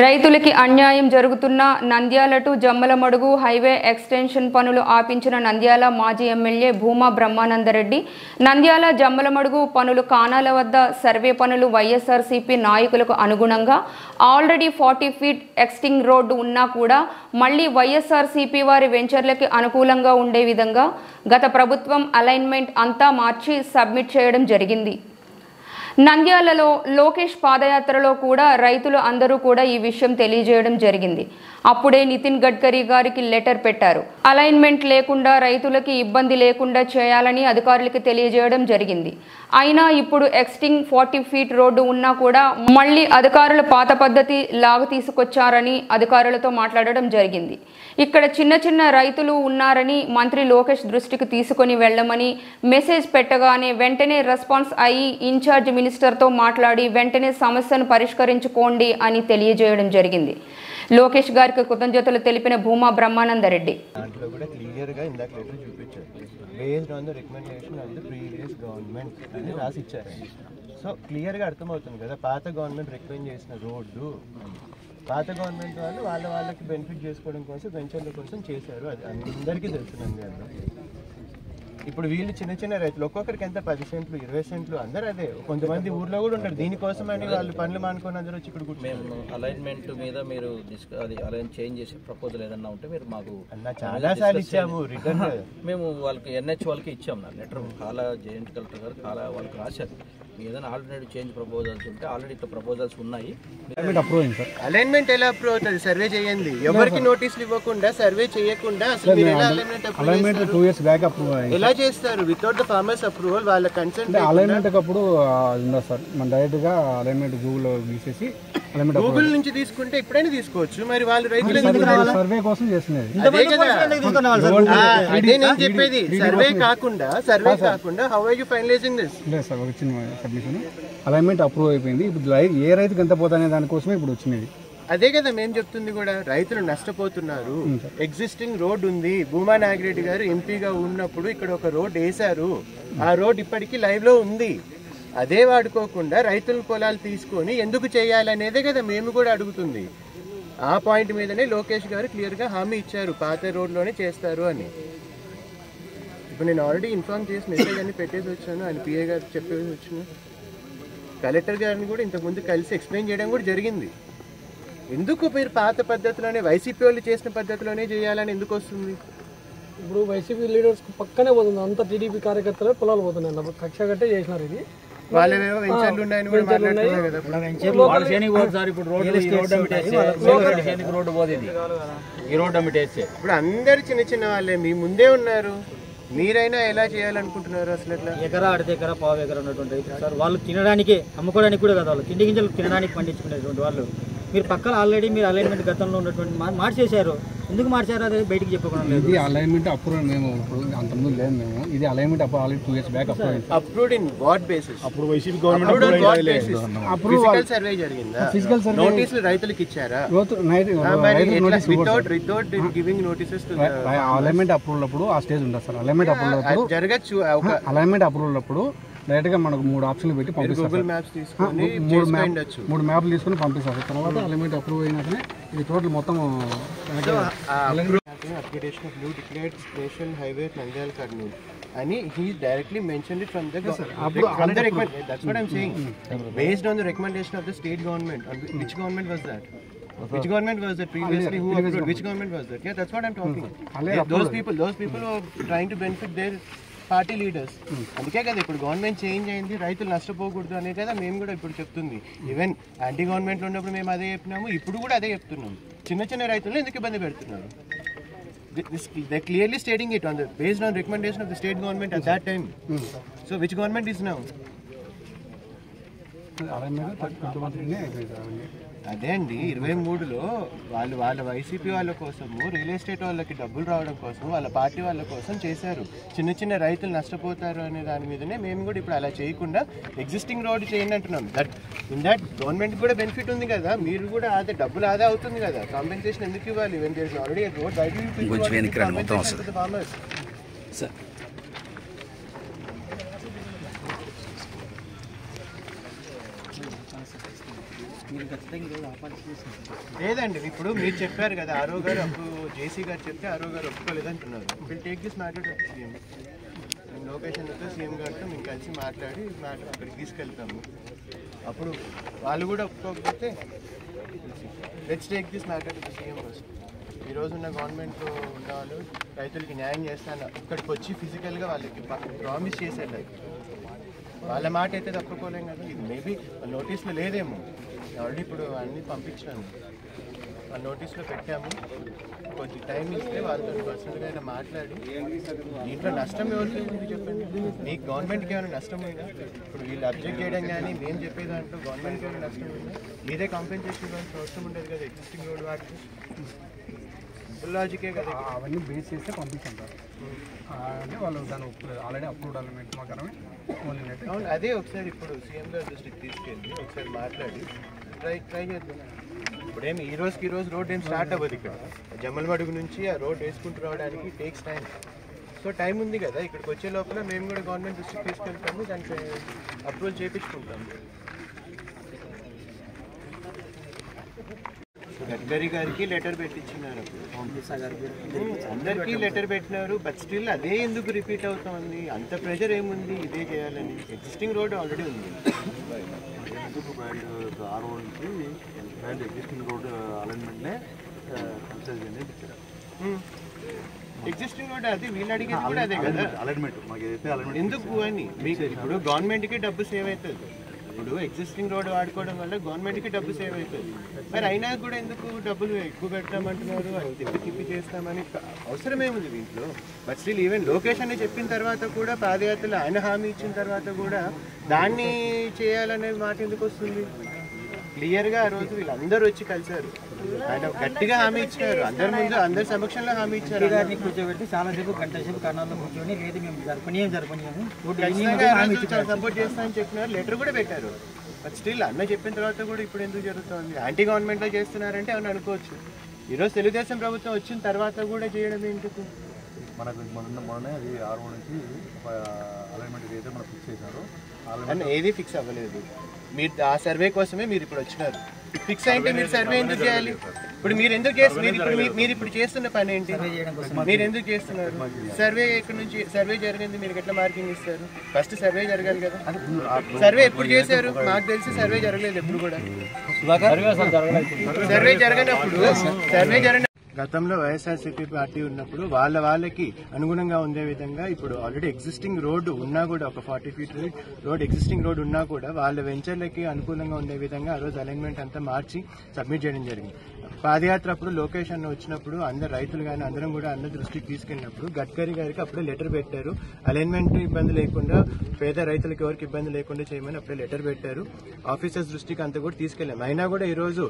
రైతులకి అన్యాయం జరుగుతున్న Nandyal to Jammalamadugu highway extension పనులు ఆపించిన నంద్యాల మాజీ ఎమ్మెల్యే భూమా బ్రహ్మానందరెడ్డి నంద్యాల జమ్మలమడుగు పనులు కానాల వద్ద సర్వే పనులు వైఎస్ఆర్సీపీ నాయకులకు అనుగుణంగా ఆల్రెడీ 40 ఫీట్ ఎక్స్టింగ్ రోడ్డు ఉన్నా కూడా మళ్లీ వైఎస్ఆర్సీపీ వారి వెంచర్లకి అనుకూలంగా ఉండే విధంగా గత ప్రభుత్వం అలైన్మెంట్ అంతా మార్చి సబ్మిట్ చేయడం జరిగింది. నంద్యాలలో లోకేష్ పాదయాత్రలో కూడా రైతులు అందరూ కూడా ఈ విషయం తెలియజేయడం జరిగింది. అప్పుడే నితిన్ గడ్కరీ గారికి లెటర్ పెట్టారు. అలైన్మెంట్ లేకుండా రైతులకి ఇబ్బంది లేకుండా చేయాలని అధికారులకు తెలియజేయడం జరిగింది. అయినా ఇప్పుడు ఎక్స్టింగ్ 40 ఫీట్ రోడ్డు ఉన్నా కూడా మళ్ళీ అధికారులు పాత పద్ధతి లాగా తీసుకొచ్చారని అధికారులతో మాట్లాడడం జరిగింది. ఇక్కడ చిన్న చిన్న రైతులు ఉన్నారని మంత్రి లోకేష్ దృష్టికి తీసుకొని వెళ్ళమని మెసేజ్ పెట్టగానే వెంటనే రెస్పాన్స్ అయ్యి ఇన్ఛార్జ్ మినిస్టర్తో మాట్లాడి వెంటనే సమస్యను పరిష్కరించుకోండి అని తెలియజేయడం జరిగింది. లోకేష్ గారికి కృతజ్ఞతలు తెలిపిన భూమా బ్రహ్మానందరెడ్డి దాంట్లో కూడా క్లియర్గా ఇందాక లెటర్ చూపించారు. Based on the recommendation of the previous government అని రాసి ఇచ్చారు. సో క్లియర్గా అర్థమవుతుంది కదా, పాత గవర్నమెంట్ రికమెండ్ చేసిన రోడ్డు పాత గవర్నమెంట్ వాళ్ళు వాళ్ళకి బెనిఫిట్ చేసుకోవడం కోసం వెంచర్ల కోసం చేశారు. అది అందరికీ తెలుసునండి. ఇప్పుడు వీళ్ళు చిన్న చిన్న రైతులు ఒక్కొక్కరికి ఎంత 10 సెంట్లు 20 సెంట్లు అందరూ అదే. కొంతమంది ఊర్లో కూడా ఉంటారు. దీనికోసం అని వాళ్ళు పనులు మానుకొని అందరూ వచ్చి ఇక్కడ మేము అలైన్మెంట్ మీద మీరు అది అలైన్ చేంజ్ చేసే ప్రపోజల్ ఏదన్నా ఉంటే మీరు మాకు చాలా సార్లు ఇచ్చాము. రిటర్న్ మేము వాళ్ళకి ఎన్హెచ్ వాళ్ళకి ఇచ్చాము. నా లెటర్ చాలా జాయింట్ కలెక్టర్ గారు చాలా వాళ్ళకి రాశారు. ఏదైనా ఆల్టర్నేటివ్ చేంజ్ ప్రపోజల్స్ ఉంటే ఆల్రెడీ ఇట్లా ప్రపోజల్స్ ఉన్నాయి. అలైన్మెంట్ ఎలా అప్రూవ్ అవుతుంది? సర్వే చేయండి. ఎవరికి నోటీసులు ఇవ్వకుండా సర్వే చేయకుండా అసలు ఎలా చేస్తారు? వితౌట్ ద ఫార్మర్స్ అప్రూవల్ వాళ్ళ కన్సెంట్. అలైన్మెంట్ అప్పుడు సార్ మన డైరెక్ట్ గా అలైన్మెంట్ గూగుల్ గీసేసి గూగుల్ నుంచి తీసుకుంటే ఎప్పుడైనా తీసుకోవచ్చు. మరి వాళ్ళు రైతులు సర్వే కోసం చేస్తున్నారు. అదే నేను చెప్పేది. సర్వే కాకుండా how are you finalising this? లేదు సార్, వచ్చిన సబ్మిషన్ అలైన్మెంట్ అప్రూవ్ అయిపోయింది. ఇప్పుడు ఏ రైతుకి ఎంత పోతానే దానికోసమే ఇప్పుడు వచ్చినది. అదే కదా మేము చెప్తుంది కూడా. రైతులు నష్టపోతున్నారు. ఎగ్జిస్టింగ్ రోడ్ ఉంది. భూమా నాగిరెడ్డి గారు ఎంపీగా ఉన్నప్పుడు ఇక్కడ ఒక రోడ్ వేశారు. ఆ రోడ్ ఇప్పటికీ లైవ్ లో ఉంది. అదే వాడుకోకుండా రైతుల పొలాలు తీసుకొని ఎందుకు చేయాలనేదే కదా మేము కూడా అడుగుతుంది. ఆ పాయింట్ మీదనే లోకేష్ గారు క్లియర్ గా హామీ ఇచ్చారు, పాత రోడ్లోనే చేస్తారు అని. ఇప్పుడు నేను ఆల్రెడీ ఇన్ఫార్మ్ చేసి మెసేజ్ అని పెట్టేసి వచ్చాను. ఆయన పిఏ గారు చెప్పేసి వచ్చాను. కలెక్టర్ గారిని కూడా ఇంతకుముందు కలిసి ఎక్స్ప్లెయిన్ చేయడం కూడా జరిగింది. ఎందుకు మీరు పాత పద్ధతిలోనే వైసీపీ వాళ్ళు చేసిన పద్ధతిలోనే చేయాలని ఎందుకు వస్తుంది? ఇప్పుడు వైసీపీ లీడర్స్ పక్కనే పోతుంది. అంత టీడీపీ కార్యకర్తలు పొలాలు పోతున్నాయి. కక్ష కట్టే చేసినారు. ఇది వాళ్ళేమో వెంచర్లు ఉన్నాయని కూడా మాట్లాడుతున్నారు కదా. ఇప్పుడు అందరు చిన్న చిన్న వాళ్ళే మీ ముందే ఉన్నారు. మీరైనా ఎలా చేయాలనుకుంటున్నారు? అసలు ఎట్లా? ఎకరా అడితే ఎకరా పావు ఎకరా ఉన్నటువంటి రైతులు సార్, వాళ్ళు తినడానికి అమ్ముకోవడానికి కూడా కదా, వాళ్ళు తిండి గింజలు తినడానికి పండించుకునేటువంటి వాళ్ళు. మీరు పక్కన ఆల్రెడీ మీరు అలైన్మెంట్ గతంలో ఉన్నటువంటి మార్చేశారు. ఎందుకు మార్చారు అది బయటికి చెప్పుకోవడం లేదు. ఇది అలైన్మెంట్ అప్రూవ్ మేము అంతకుముందు లేదు. మేము ఇది alignment already 2 years back approved in what basis? అప్పుడు వైసీపీ గవర్నమెంట్ ఫిజికల్ సర్వే జరిగిందా? ఫిజికల్ సర్వే నోటీసులు రైతులకు ఇచ్చారా? Without giving notices to alignment approval అప్పుడు ఆ స్టేజ్ ఉంటుంది సార్. అలైన్మెంట్ అప్రూవల్ అప్పుడు జరగచ్చు. అలైన్మెంట్ అప్రూవల్ అప్పుడు డైరెక్ట్ గా మనకు 3 ఆప్షన్లు పెట్టి పంపిస్తారు. గూగుల్ మ్యాప్స్ తీసుకొని 3 మ్యాప్లు తీసుకొని పంపిస్తారు. తర్వాత అలైన్మెంట్ అప్రూవ్ అయినాకనే ఇది టోటల్ మొత్తం upgradation of new declared special highway Nandyal Kurnool అని he directly mentioned it from the that's what I'm saying. Based on the recommendation of the state government. Which government was that? Which government was that previously? Who approved? Which government was that? Yeah, that's what I'm talking. Those people who are trying to benefit their party leaders. అందుకే కదా ఇప్పుడు government change అయింది, రైతులు నష్టపోకూడదు అనే కదా మేము కూడా ఇప్పుడు చెప్తుంది. ఈవెన్ యాంటీ గవర్నమెంట్లో ఉన్నప్పుడు మేము అదే చెప్పినాము, ఇప్పుడు కూడా అదే చెప్తున్నాం. చిన్న చిన్న రైతులను ఎందుకు ఇబ్బంది పెడుతున్నారు? They're clearly stating it based on recommendation of the state government at that time. So which government is now? అదే అండి 23లో వాళ్ళ వైసీపీ వాళ్ళ కోసము రియల్ ఎస్టేట్ వాళ్ళకి డబ్బులు రావడం కోసం వాళ్ళ పార్టీ వాళ్ళ కోసం చేశారు. చిన్న చిన్న రైతులు నష్టపోతారు అనే దాని మీదనే మేము కూడా ఇప్పుడు అలా చేయకుండా ఎగ్జిస్టింగ్ రోడ్ చేయండి అంటున్నాం. ఇన్ దట్ గవర్నమెంట్ కూడా బెనిఫిట్ ఉంది కదా. మీరు కూడా అదే డబ్బులు ఆదా అవుతుంది కదా. కాంపెన్సేషన్ ఎందుకు ఇవ్వాలి? When there is already road farmers. లేదండి, ఇప్పుడు మీరు చెప్పారు కదా ఆరో గారు అప్పుడు జేసీ గారు చెప్తే ఆరో గారు ఒప్పుకోలేదు అంటున్నారు. Will take this matter to CM. లొకేషన్తో సీఎం గారితో మేము కలిసి మాట్లాడి అక్కడికి తీసుకెళ్తాము. అప్పుడు వాళ్ళు కూడా ఒప్పుకోకపోతే let's take this matter to CM first. ఈరోజున్న గవర్నమెంట్లో ఉన్న వాళ్ళు రైతులకి న్యాయం చేస్తాను ఇక్కడికి వచ్చి ఫిజికల్గా వాళ్ళకి ప్రామిస్ చేశారు. వాళ్ళ మాట అయితే తప్పుకోలేం కదా. ఇది మేబీ నోటీస్లో లేదేమో, ఆల్రెడీ ఇప్పుడు అన్నీ పంపించాను, ఆ నోటీస్లో పెట్టాము. కొంచెం టైం ఇస్తే వాళ్ళతో పర్సనల్గా అయినా మాట్లాడి దీంట్లో నష్టం ఎవరికి ఉంది చెప్పండి. మీకు గవర్నమెంట్కి ఏమైనా నష్టం ఉందా? ఇప్పుడు వీళ్ళు అబ్జెక్ట్ చేయడం కానీ మేము చెప్పే దాంట్లో గవర్నమెంట్కి ఏమైనా నష్టం ఉందా? మీరే కాంపెన్సేషన్ ఇవ్వాల్సిన అవసరం ఉండదు కదా. ఎగ్జిస్టింగ్ రోడ్ వాటికి లాజికే కదా. అవన్నీ బేస్ చేస్తే పంపిస్తుంటారు అంటే వాళ్ళు దాన్ని ఒప్పులేదు. ఆల్రెడీ అప్రూవ్డ్ అలైన్మెంట్ మాత్రమే ఓన్లీ. అవును, అదే ఒకసారి ఇప్పుడు సీఎం గారి దృష్టికి తీసుకెళ్ళి ఒకసారి మాట్లాడి ట్రై చేద్దాం. ఇప్పుడేమి ఈ రోజు రోడ్ ఏం స్టార్ట్ అవ్వదు. ఇక్కడ జమ్మలమడుగు నుంచి ఆ రోడ్ వేసుకుంటూ రావడానికి టేక్స్ టైం. సో టైం ఉంది కదా. ఇక్కడికి వచ్చే లోపల మేము కూడా గవర్నమెంట్ దృష్టికి తీసుకెళ్తాము, దానికి అప్రూవల్ చేయించుకుంటాము. గడ్కరీ గారికి లెటర్ పెట్టించినారు, అందరికీ లెటర్ పెట్టినారు. బట్ స్టిల్ అదే ఎందుకు రిపీట్ అవుతుంది? అంత ప్రెషర్ ఏముంది ఇదే చేయాలని? ఎగ్జిస్టింగ్ రోడ్ ఆల్రెడీ ఉంది. ఎగ్జిస్టింగ్ రోడ్ అలైన్మెంట్నే ఎగ్జిస్టింగ్ రోడ్ అది వీళ్ళు అడిగేది కూడా అదే కదా. అలైన్మెంట్ మాకు ఏదైతే అలైన్మెంట్ ఎందుకు అని మీకు ఇప్పుడు గవర్నమెంట్కి డబ్బు సేవ్ అవుతుంది. ఇప్పుడు ఎగ్జిస్టింగ్ రోడ్ వాడుకోవడం వల్ల గవర్నమెంట్కి డబ్బు సేవ్ అవుతుంది. మరి అయినా కూడా ఎందుకు డబ్బులు ఎక్కువ పెడతామంటున్నారు? అది తిప్పి చేస్తామని అవసరమేముంది దీంట్లో? బట్ స్టిల్ ఈవెన్ లొకేషన్ చెప్పిన తర్వాత కూడా పాదయాత్రలు ఆయన హామీ ఇచ్చిన తర్వాత కూడా దాన్ని చేయాలనే మాట ఎందుకు వస్తుంది? క్లియర్గా ఆ రోజు వీళ్ళందరూ వచ్చి కలిశారు, ఆయన గట్టిగా హామీ ఇచ్చారు, అందరి ముందు అందరి సమక్షంలో హామీ ఇచ్చారు. కూర్చోబెట్టి చాలా సేపు గంట సేపు కర్ణాల్లో కూర్చొని లేదు మేము జరపనీయము సపోర్ట్ చేస్తా అని చెప్పినారు, లెటర్ కూడా పెట్టారు. బట్ స్టిల్ అన్న చెప్పిన తర్వాత కూడా ఇప్పుడు ఎందుకు జరుగుతుంది? యాంటీ గవర్నమెంట్లో చేస్తున్నారంటే అని అనుకోవచ్చు. ఈరోజు తెలుగుదేశం ప్రభుత్వం వచ్చిన తర్వాత కూడా చేయడం ఎందుకు? మనకు మొన్ననే అది 6 నుంచి అలైన్మెంట్ ఏదైతే మనం ఫిక్స్ చేశారో అని ఏది ఫిక్స్ అవ్వలేదు. మీరు ఆ సర్వే కోసమే మీరు ఇప్పుడు వచ్చినారు. ఫిక్స్ అయితే మీరు సర్వే ఎందుకు చేయాలి? ఇప్పుడు మీరు ఎందుకు మీరు ఇప్పుడు చేస్తున్న పని ఏంటి? మీరు ఎందుకు చేస్తున్నారు? సర్వే ఇక్కడ నుంచి సర్వే జరిగింది, మీరు ఎట్లా మార్కింగ్ ఇస్తారు? ఫస్ట్ సర్వే జరగాలి కదా. సర్వే ఎప్పుడు చేశారు? మాకు తెలిసి సర్వే జరగలేదు ఎప్పుడు కూడా. సర్వే జరగనప్పుడు గతంలో వైఎస్ఆర్సీపీ పార్టీ ఉన్నప్పుడు వాళ్ళకి అనుగుణంగా ఉండే విధంగా ఇప్పుడు ఆల్రెడీ ఎగ్జిస్టింగ్ రోడ్డు ఉన్నా కూడా ఒక 40 feet రోడ్ ఎగ్జిస్టింగ్ రోడ్ ఉన్నా కూడా వాళ్ళ వెంచర్లకి అనుకూలంగా ఉండే విధంగా ఆ రోజు అలైన్మెంట్ అంతా మార్చి సబ్మిట్ చేయడం జరిగింది. పాదయాత్ర అప్పుడు లొకేషన్ వచ్చినప్పుడు అందరు రైతులు కానీ అందరం కూడా అందరి దృష్టికి తీసుకెళ్ళినప్పుడు గడ్కరీ గారికి అప్పుడే లెటర్ పెట్టారు. అలైన్మెంట్ ఇబ్బంది లేకుండా పేద రైతులకు ఎవరికి ఇబ్బంది లేకుండా చేయమని అప్పుడే లెటర్ పెట్టారు. ఆఫీసర్స్ దృష్టికి అంతా కూడా తీసుకెళ్ళాం. అయినా కూడా ఈరోజు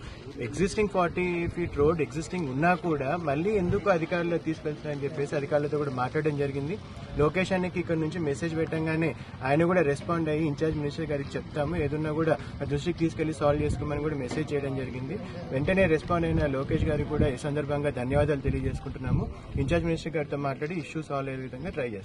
ఎగ్జిస్టింగ్ 40 feet రోడ్ ఎగ్జిస్టింగ్ ఉన్నా కూడా మళ్ళీ ఎందుకు అధికారులు తీసుకెళ్తున్నారని చెప్పేసి అధికారులతో కూడా మాట్లాడడం జరిగింది. లొకేషన్కి ఇక్కడ నుంచి మెసేజ్ పెట్టంగానే ఆయన కూడా రెస్పాండ్ అయ్యి ఇన్ఛార్జ్ మినిస్టర్ గారికి చెప్తాము, ఏదన్నా కూడా దృష్టికి తీసుకెళ్లి సాల్వ్ చేసుకోమని కూడా మెసేజ్ చేయడం జరిగింది. వెంటనే రెస్పాండ్ అయిన లోకేష్ గారికి కూడా ఈ సందర్భంగా ధన్యవాదాలు తెలియజేసుకుంటున్నాము. ఇన్ఛార్జ్ మినిస్టర్ గారితో మాట్లాడి ఇష్యూ సాల్వ్ అయ్యే విధంగా ట్రై చేస్తాం.